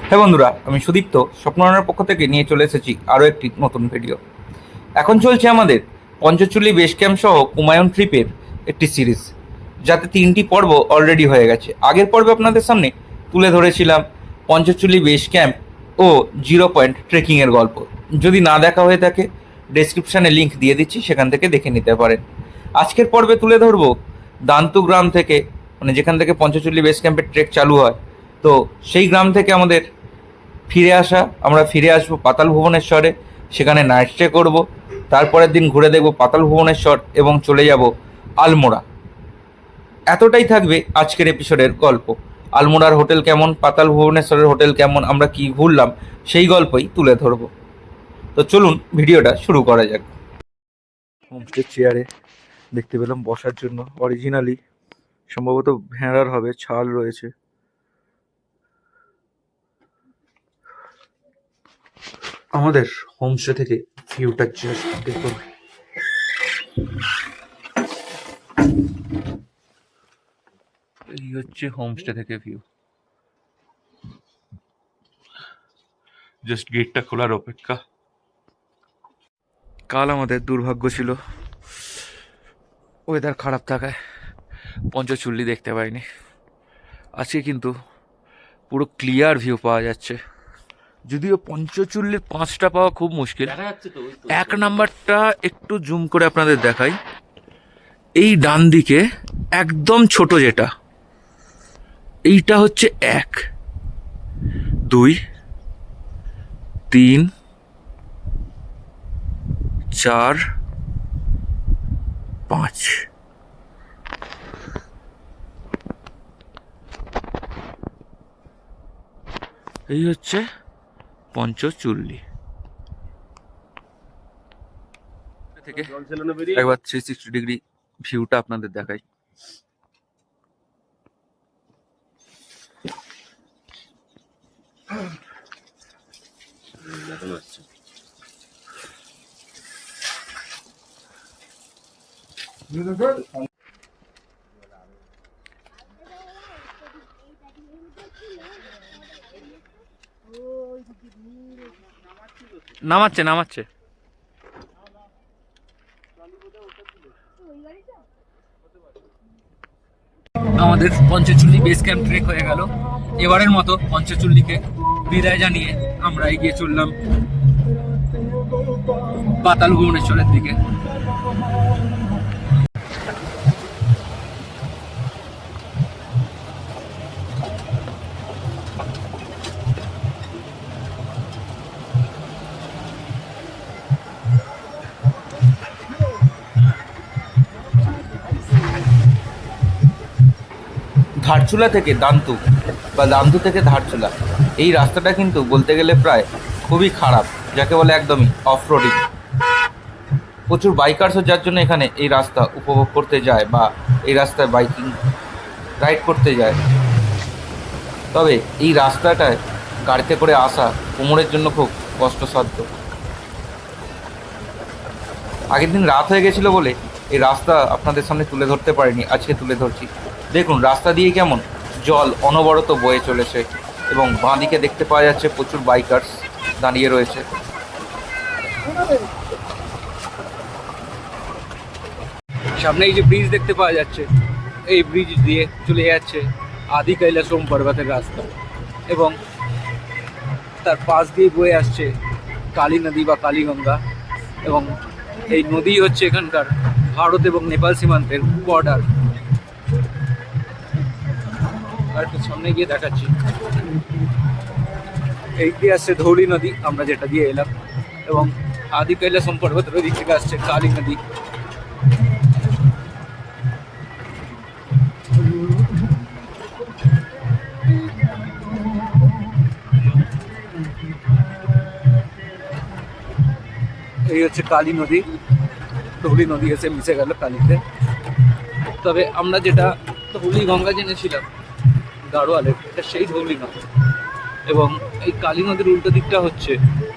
হ্যাঁ বন্ধুরা, আমি সুদীপ্ত স্বপ্নরানার পক্ষ থেকে নিয়ে চলে এসেছি আরও একটি নতুন ভিডিও। এখন চলছে আমাদের পঞ্চচুল্লী বেস ক্যাম্প সহ কুমায়ুন ট্রিপের একটি সিরিজ, যাতে 3টি পর্ব অলরেডি হয়ে গেছে। আগের পর্বে আপনাদের সামনে তুলে ধরেছিলাম পঞ্চচুল্লী বেস ক্যাম্প ও 0 পয়েন্ট ট্রেকিংয়ের গল্প। যদি না দেখা হয়ে থাকে, ডেসক্রিপশানে লিঙ্ক দিয়ে দিচ্ছি, সেখান থেকে দেখে নিতে পারেন। আজকের পর্বে তুলে ধরবো দান্তু গ্রাম থেকে, মানে যেখান থেকে পঞ্চচুল্লী বেস ক্যাম্পের ট্রেক চালু হয়। তো সেই গ্রাম থেকে আমাদের আমরা ফিরে আসবো পাতাল ভুবনেশ্বরে, সেখানে নাইট স্টে করবো। তারপরের দিন ঘুরে দেখব পাতাল ভুবনেশ্বর এবং চলে যাব আলমোড়া। এতটাই থাকবে আজকের এপিসোডের গল্প। আলমোড়ার হোটেল কেমন, পাতাল ভুবনেশ্বরের হোটেল কেমন, আমরা কি ঘুরলাম, সেই গল্পই তুলে ধরবো। তো চলুন ভিডিওটা শুরু করা যাক। হোমস্টে চেয়ারে দেখতে পেলাম বসার জন্য, অরিজিনালি সম্ভবত ভেড়ার হবে, ছাল রয়েছে। আমাদের হোমস্টে থেকে ভিউটা জাস্ট দেখুন। এই হচ্ছে হোমস্টে থেকে ভিউ। জাস্ট গেটটা খোলার অপেক্ষা। কাল আমাদের দুর্ভাগ্য ছিল, ওয়েদার খারাপ থাকায় পঞ্চচুল্লী দেখতে পাইনি। আজকে কিন্তু পুরো ক্লিয়ার ভিউ পাওয়া যাচ্ছে। যদিও পঞ্চচুল্লীর 5টা পাওয়া খুব মুশকিল। 1 নাম্বারটা একটু জুম করে আপনাদের দেখাই। এই ডান দিকে একদম ছোট যেটা, এইটা হচ্ছে 1, 2, 3, 4, 5। এই হচ্ছে পঞ্চচুল্লী থেকে একবার 360 ডিগ্রি ভিউটা আপনাদের দেখাই। নামাচ্ছে আমাদের পঞ্চচুল্লী বেস ক্যাম্প ট্রেক হয়ে গেল। এবারের মতো পঞ্চচুল্লীকে বিদায় জানিয়ে আমরা এগিয়ে চললাম পাতাল ভুবনেশ্বরের দিকে। ধারচুলা থেকে দান্তু বা দান্তু থেকে ধারচুলা, এই রাস্তাটা কিন্তু বলতে গেলে প্রায় খুবই খারাপ, যাকে বলে একদমই অফ রোডিং। প্রচুর বাইকার্সও যার জন্য এখানে এই রাস্তা উপভোগ করতে যায় বা এই রাস্তায় বাইকিং রাইড করতে যায়। তবে এই রাস্তাটায় গাড়িতে করে আসা কোমরের জন্য খুব কষ্টসাধ্য। আগের দিন রাত হয়ে গেছিলো বলে এই রাস্তা আপনাদের সামনে তুলে ধরতে পারিনি, আজকে তুলে ধরছি। দেখুন রাস্তা দিয়ে কেমন জল অনবরত বয়ে চলেছে এবং বাঁ দিকে দেখতে পাওয়া যাচ্ছে প্রচুর বাইকার্স দাঁড়িয়ে রয়েছে। সামনে এই যে ব্রিজ দেখতে পাওয়া যাচ্ছে, এই ব্রিজ দিয়ে চলে যাচ্ছে আদি কৈলাসম পর্বতের রাস্তা এবং তার পাশ দিয়ে বয়ে আসছে কালী নদী বা কালীগঙ্গা। এবং এই নদী হচ্ছে এখানকার ভারত এবং নেপাল সীমান্তের বর্ডার। আর একটু সামনে গিয়ে দেখাচ্ছি, এই দিয়ে আসছে ধৌলি নদী, আমরা যেটা দিয়ে এলাম, এবং আদি কৈলাসম পর্বতের ওই দিক থেকে আসছে কালী নদী। এই হচ্ছে কালী নদী, ধৌলি নদী এসে মিশে গেল কালীতে। তবে আমরা যেটা ধৌলি গঙ্গা জেনেছিলাম গাড়োয়ালের, এটা সেই ধৌলি নদী। এবং এই কালী নদীর উল্টো দিকটা হচ্ছে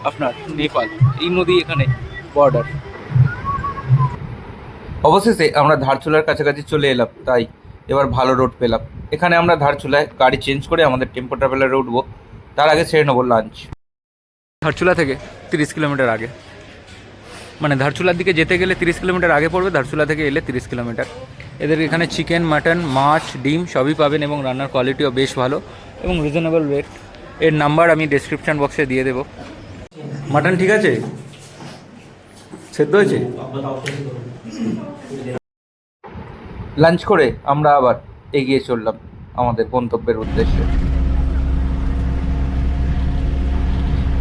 আপনার নেপাল। এই নদী এখানে বর্ডার। অবশেষে আমরা ধারচুলার কাছাকাছি চলে এলাম, তাই এবার ভালো রোড পেলাম। এখানে আমরা ধারচুলায় গাড়ি চেঞ্জ করে আমাদের টেম্পো ট্রাভেলারে উঠবো। তার আগে সেরে নেবো লাঞ্চ। ধারচুলা থেকে 30 কিলোমিটার আগে, মানে ধারচুলার দিকে যেতে গেলে 30 কিলোমিটার আগে পড়বে, ধারচুলা থেকে এলে 30 কিলোমিটার। এদের এখানে চিকেন, মাটন, মাছ, ডিম সবই পাবেন এবং রান্নার কোয়ালিটিও বেশ ভালো এবং রিজনেবল রেট। এর নাম্বার আমি ডেসক্রিপশন বক্সে দিয়ে দেবো। মাটন ঠিক আছে, সেদ্ধ হয়েছে। লাঞ্চ করে আমরা আবার এগিয়ে চললাম আমাদের গন্তব্যের উদ্দেশ্যে।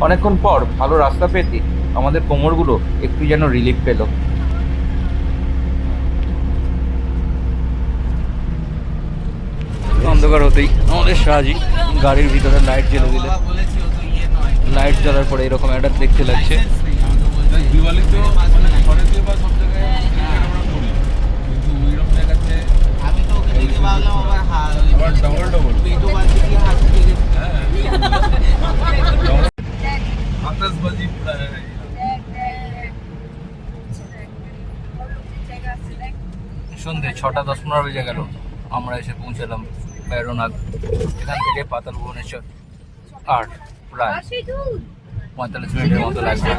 অনেকক্ষণ পর ভালো রাস্তা পেতে আমাদের কোমরগুলো একটু যেন রিলিফ পেল। অন্ধকার হতেই আমাদের সাহায্য গাড়ির ভিতরে লাইট জ্বেলে দিলে, লাইট জ্বলার পরে এরকম একটা দেখতে লাগছে। সন্ধ্যে 6:10-15 বেজে গেল, আমরা এসে পৌঁছালাম ভৈরবনাথ। এখান থেকে পাতাল ভুবনেশ্বর আর প্রায় 45 মিনিটের মতো লাগবে।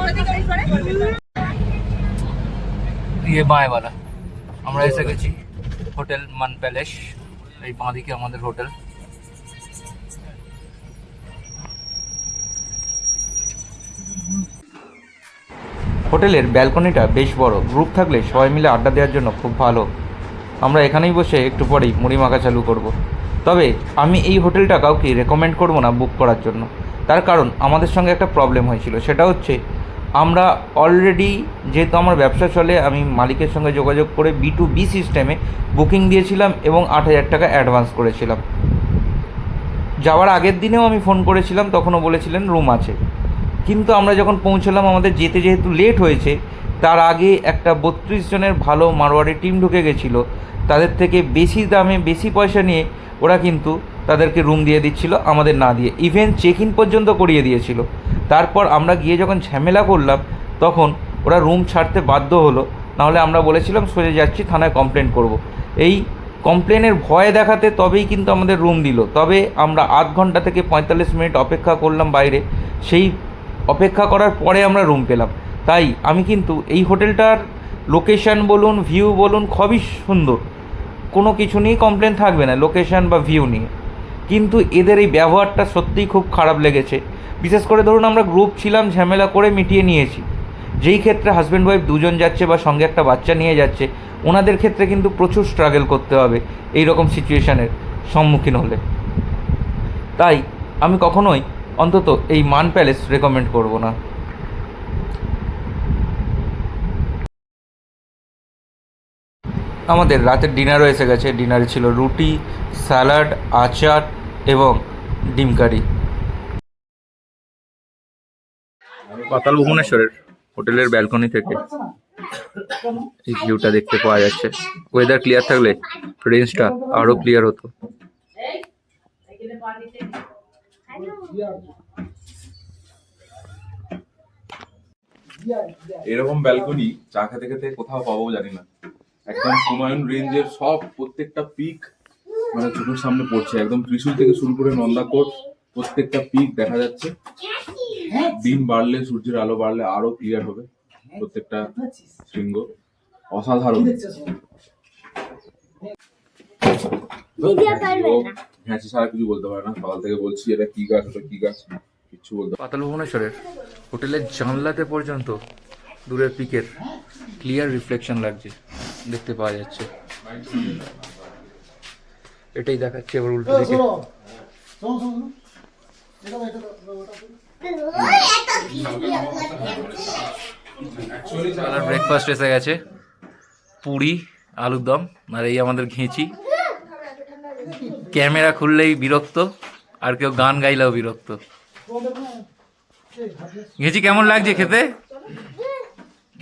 ইয়ে বাঁয়ওয়ালা, আমরা এসে গেছি হোটেল মান প্যালেস। এই বাঁদিকে আমাদের হোটেল। হোটেলের ব্যালকনিটা বেশ বড়, গ্রুপ থাকলে সবাই মিলে আড্ডা দেওয়ার জন্য খুব ভালো। আমরা এখানেই বসে একটু পরেই মুড়ি মাখা চালু করব। তবে আমি এই হোটেলটা কাউকে রেকমেন্ড করব না বুক করার জন্য। তার কারণ আমাদের সঙ্গে একটা প্রবলেম হয়েছিল, সেটা হচ্ছে আমরা অলরেডি, যেহেতু আমার ব্যবসা চলে, আমি মালিকের সঙ্গে যোগাযোগ করে B2B সিস্টেমে বুকিং দিয়েছিলাম এবং 8,000 টাকা অ্যাডভান্স করেছিলাম। যাওয়ার আগের দিনেও আমি ফোন করেছিলাম, তখনও বলেছিলেন রুম আছে। কিন্তু আমরা যখন পৌঁছলাম, আমাদের যেতে যেহেতু লেট হয়েছে, তার আগে একটা 32 জনের ভালো মারোয়াড়ি টিম ঢুকে গেছিলো। তাদের থেকে বেশি দামে বেশি পয়সা নিয়ে ওরা কিন্তু তাদেরকে রুম দিয়ে দিচ্ছিল, আমাদের না দিয়ে। ইভেন চেক ইন পর্যন্ত করিয়ে দিয়েছিল। তারপর আমরা গিয়ে যখন ঝামেলা করলাম, তখন ওরা রুম ছাড়তে বাধ্য হলো। নাহলে আমরা বলেছিলাম সোজা যাচ্ছি, থানায় কমপ্লেন করব। এই কমপ্লেনের ভয় দেখাতে তবেই কিন্তু আমাদের রুম দিল। তবে আমরা আধ ঘন্টা থেকে 45 মিনিট অপেক্ষা করলাম বাইরে। সেই অপেক্ষা করার পরে আমরা রুম পেলাম। তাই আমি কিন্তু এই হোটেলটার লোকেশান বলুন, ভিউ বলুন, খুবই সুন্দর। কোনো কিছু নিয়েই কমপ্লেন থাকবে না লোকেশান বা ভিউ নিয়ে। কিন্তু এদের এই ব্যবহারটা সত্যিই খুব খারাপ লেগেছে। বিশেষ করে ধরুন আমরা গ্রুপ ছিলাম, ঝামেলা করে মিটিয়ে নিয়েছি। যেই ক্ষেত্রে হাজব্যান্ড ওয়াইফ দুজন যাচ্ছে বা সঙ্গে একটা বাচ্চা নিয়ে যাচ্ছে, ওনাদের ক্ষেত্রে কিন্তু প্রচুর স্ট্রাগল করতে হবে এই রকম সিচুয়েশানের সম্মুখীন হলে। তাই আমি কখনোই অন্তত এই মান প্যালেস রেকমেন্ড করব না। আমাদের রাতের ডিনারও এসে গেছে। ডিনারে ছিল রুটি, স্যালাড, আচার এবং ডিম কারি। পাতাল ভুবনেশ্বরের হোটেলের ব্যালকনি থেকে এই ভিউটা দেখতে পাওয়া যাচ্ছে। ওয়েদার ক্লিয়ার থাকলে রেঞ্জটা আরও ক্লিয়ার হতো। এরকম ব্যালকনি চা খেতে খেতে কোথাও পাবো জানি না। একদম হুমায়ুন রেঞ্জের সব প্রত্যেকটা পিক মানে চোখের সামনে পড়ছে। একদম ত্রিশূল থেকে শুরু করে নন্দাকোট প্রত্যেকটা পিক দেখা যাচ্ছে। দিন বাড়লে, সূর্যের আলো বাড়লে আরো ক্লিয়ার হবে প্রত্যেকটা শৃঙ্গ। অসাধারণ। হ্যাঁ, সারা কিছু বলতে পারে না। সকাল থেকে বলছি এটা কি গাছ, ওটা কি গাছ, কিছু বলতে। পাতাল ভুবনেশ্বরের হোটেলের জানলাতে পর্যন্ত দূরের পিকের ক্লিয়ার রিফ্লেকশন লাগছে, দেখতে পাওয়া যাচ্ছে। এটাই দেখাচ্ছে এবার উল্টো দিকে। ব্রেকফাস্ট এসে গেছে, পুরি, আলুর দম আর এই আমাদের ঘেঁচি। ক্যামেরা খুললেই বিরক্ত, আর কেউ গান গাইলেও বিরক্ত। ঘেঁচি কেমন লাগছে খেতে?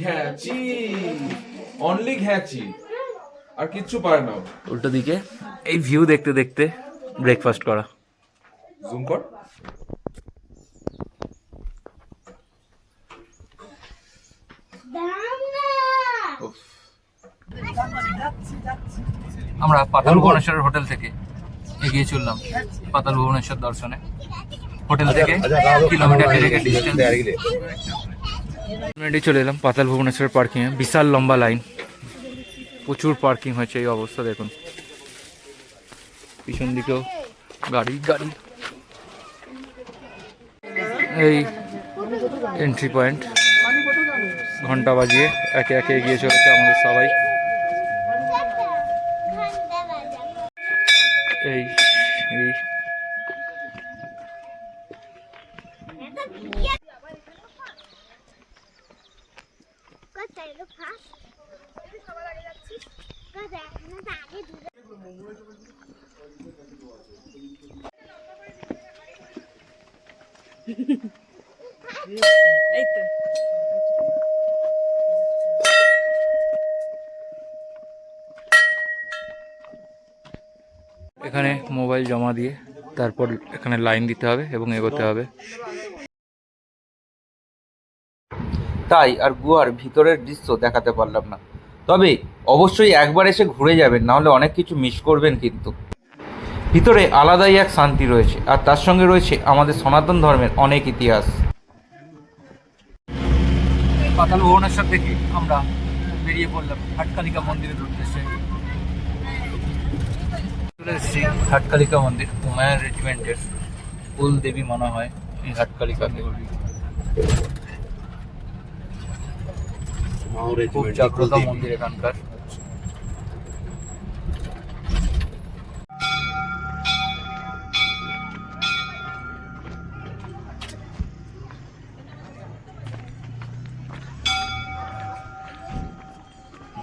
ঘ্যাচি, অনলি ঘ্যাচি, আর কিচ্ছু পারে না। উল্টো দিকে এই ভিউ দেখতে দেখতে ব্রেকফাস্ট করা। জুম কর। আমরা পাতাল ভুবনেশ্বরের হোটেল থেকে এগিয়ে চললাম পাতাল ভুবনেশ্বর দর্শনে। হোটেল থেকে কিলোমিটার দেড়েকের ডিস্টেন্স। চলে এলাম পাতাল ভুবনেশ্বর পার্কিংয়ে। বিশাল লম্বা লাইন, প্রচুর পার্কিং হয়েছে। এই অবস্থা দেখুন, পিছন দিকেও গাড়ি গাড়ি। এই এন্ট্রি পয়েন্ট, ঘন্টা বাজিয়ে একে একে এগিয়ে চলেছে আমাদের সবাই। এই এই এখানে মোবাইল জমা দিয়ে তারপর এখানে লাইন দিতে হবে এবং এগোতে হবে। তাই আর গোয়ার ভিতরের দৃশ্য দেখাতে পারলাম না, তবে অবশ্যই একবার এসে ঘুরে যাবেন, নাহলে অনেক কিছু মিস করবেন। কিন্তু ভিতরে আলাদাই এক শান্তি রয়েছে, আর তার সঙ্গে রয়েছে আমাদের সনাতন ধর্মের অনেক ইতিহাস। পাতাল ভুবনেশ্বর থেকে আমরা বেরিয়ে পড়লাম হাটকালিকা মন্দিরের উদ্দেশ্যে। চলে এসেছি হাটকালিকা মন্দির, হুমায়ুন রেজিমেন্টের কুল দেবী মনে হয় এই হাটকালিকাকে। খুব জাগ্রত মন্দির এখানকার।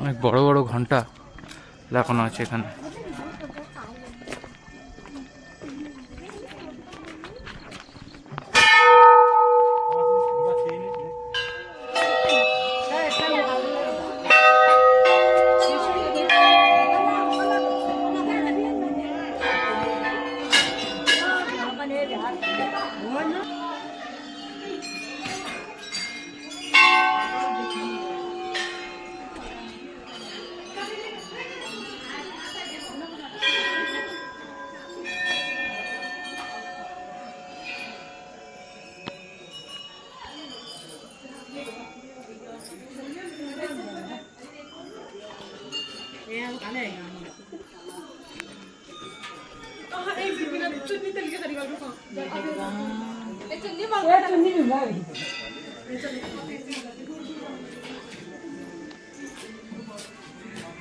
অনেক বড় বড় ঘন্টা লাগানো আছে এখানে।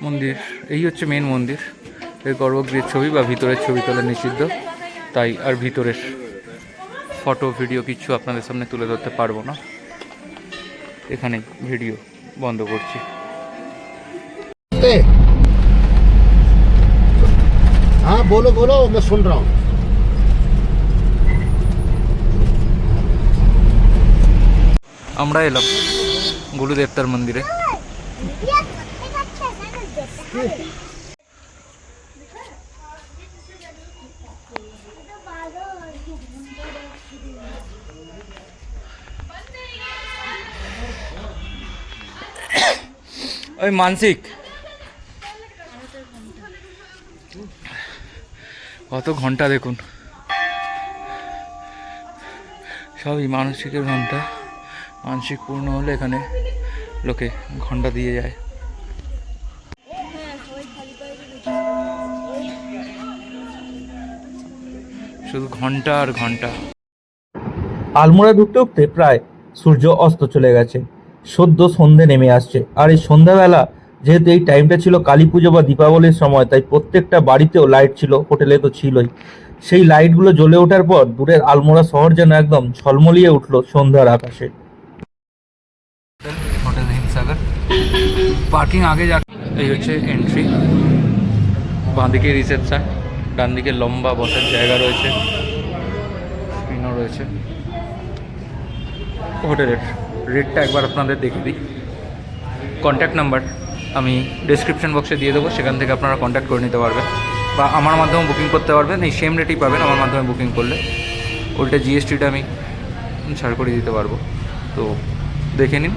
মন্দির এই হচ্ছে মেন মন্দির। এই গর্ভগৃহের ছবি বা ভিতরের ছবি তোলা নিষিদ্ধ, তাই আর ভিতরের ফটো ভিডিও কিছু আপনাদের সামনে তুলে ধরতে পারবো না। এখানে ভিডিও বন্ধ করছি। हाँ बोलो बोलो, मैं सुन रहा हूँ। আমরা এলাম গুরুদেবতার মন্দিরে। ওই মানসিক কত ঘন্টা দেখুন, সবই মানসিকের ঘন্টা। মানসিক পূর্ণ হলে এখানে লোকে ঘন্টা দিয়ে যায়। শুধু ঘন্টা আর ঘন্টা। আলমোড়া ঢুকতে ঢুকতে প্রায় সূর্য অস্ত চলে গেছে, সদ্য সন্ধে নেমে আসছে। আর এই সন্ধ্যাবেলা যেহেতু এই টাইমটা ছিল কালী পুজো বা দীপাবলির সময়, তাই প্রত্যেকটা বাড়িতেও লাইট ছিল, হোটেলে তো ছিলই। সেই লাইটগুলো জ্বলে ওঠার পর দূরের আলমোড়া শহর যেন একদম ঝলমলিয়ে উঠলো সন্ধ্যার আকাশে। হোটেল হিমসাগর পার্কিং আগে যা। এই হচ্ছে এন্ট্রি, বাঁদিকে রিসেপশন, ডান দিকে লম্বা বসার জায়গা রয়েছে, স্ক্রিনও রয়েছে। হোটেলের রেটটা একবার আপনাদের দেখে দিই। কন্ট্যাক্ট নাম্বার আমি ডেসক্রিপশন বক্সে দিয়ে দেবো, সেখান থেকে আপনারা কন্ট্যাক্ট করে নিতে পারবেন বা আমার মাধ্যমে বুকিং করতে পারবেন। এই সেম রেটেই পাবেন আমার মাধ্যমে বুকিং করলে। ওইটা জিএসটিটা আমি ছাড় করে দিতে পারবো। তো দেখে নিন,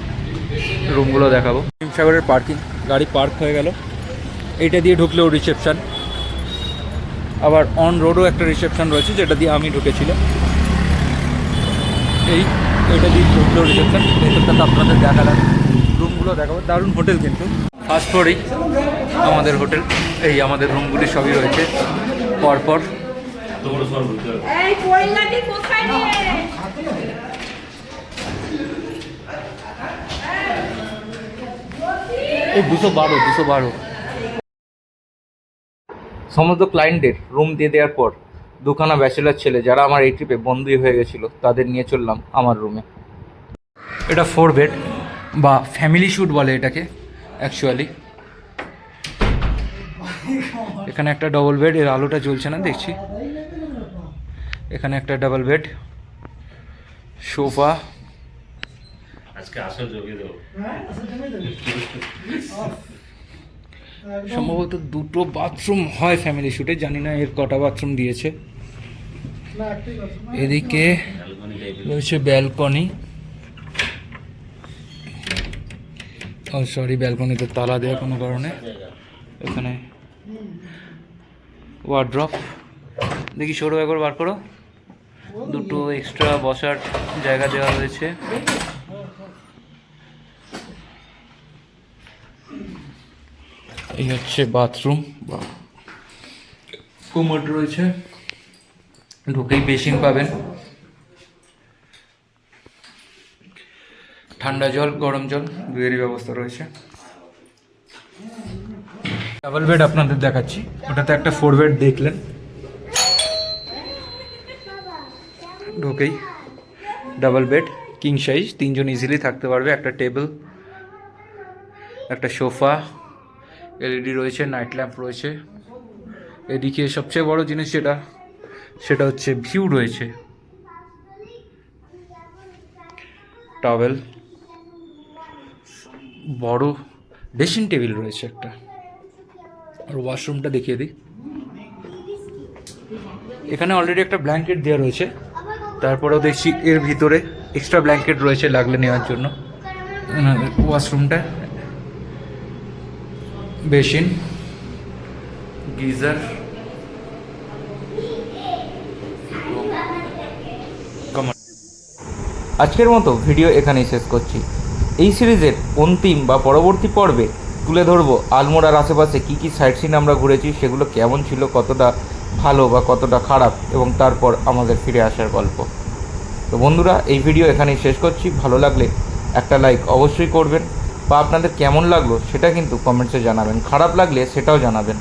রুমগুলো দেখাবো। হিমসাগরের পার্কিং, গাড়ি পার্ক হয়ে গেল। এইটা দিয়ে ঢুকলেও রিসেপশান, আবার অন রোডও একটা রিসেপশান রয়েছে যেটা দিয়ে আমি ঢুকেছিলাম। এইটা দিয়ে ঢুকলো রিসেপশন, ভেতরটা তো আপনাদের দেখালাম, রুমগুলো দেখাবো। দারুণ হোটেল কিন্তু, ফার্স্ট ফ্লোরেই আমাদের হোটেল। এই আমাদের রুমগুলি সবই রয়েছে পরপর। এই পরিণাটি কোথায় নিয়ে? এই 212 সমস্ত ক্লায়েন্টদের রুম দিয়ে দেওয়ার পর দুখানা ব্যাচেলার ছেলে যারা আমার এই ট্রিপে বন্দী হয়ে গেছিলো তাদের নিয়ে চললাম আমার রুমে। এটা 4 বেড বা ফ্যামিলি স্যুট বলে এটাকে অ্যাকচুয়ালি। এখানে একটা ডবল বেড, এর আলোটা জ্বলছে না দেখছি। এখানে একটা ডাবল বেড, সোফা, আজকে আসল যোগে দেবো। সম্ভবত 2টো বাথরুম হয় ফ্যামিলি স্যুটে, জানি না এর কটা বাথরুম দিয়েছে। এদিকে রয়েছে ব্যালকনি, ও সরি ব্যালকনিতে তালা দেওয়া কোনো কারণে। এখানে ওয়ার্ড্রপ, দেখি সরো একবার বার করো। 2টো এক্সট্রা বসার জায়গা দেওয়া রয়েছে। এই হচ্ছে বাথরুম, কোমোড রয়েছে, ঢুকেই বেসিন পাবেন, ঠান্ডা জল গরম জল দুয়েরই ব্যবস্থা রয়েছে। ডাবল বেড আপনাদের দেখাচ্ছি, ওটাতে একটা 4 বেড দেখলেন। ঢুকেই ডাবল বেড কিং সাইজ, 3জন ইজিলি থাকতে পারবে। একটা টেবিল, একটা সোফা, এলইডি রয়েছে, নাইট ল্যাম্প রয়েছে। এদিকে সবচেয়ে বড় জিনিস সেটা হচ্ছে ভিউ রয়েছে, টাওয়েল, বড় ড্রেসিং টেবিল রয়েছে একটা। আর ওয়াশরুমটা দেখিয়ে দিই, এখানে অলরেডি একটা ব্ল্যাঙ্কেট দেওয়া রয়েছে, তারপরেও দেখছি এর ভিতরে এক্সট্রা ব্ল্যাঙ্কেট রয়েছে লাগলে নেওয়ার জন্য। ওয়াশরুমটা, বেসিন, গিজার, আজকের মতো ভিডিও এখানেই শেষ করছি। এই সিরিজের অন্তিম বা পরবর্তী পর্বে তুলে ধরবো আলমোড়ার আশেপাশে কী কী সাইট সিন আমরা ঘুরেছি, সেগুলো কেমন ছিল, কতটা ভালো বা কতটা খারাপ, এবং তারপর আমাদের ফিরে আসার গল্প। তো বন্ধুরা, এই ভিডিও এখানেই শেষ করছি। ভালো লাগলে একটা লাইক অবশ্যই করবেন, বা আপনাদের কেমন লাগলো সেটা কিন্তু কমেন্টসে জানাবেন, খারাপ লাগলে সেটাও জানাবেন।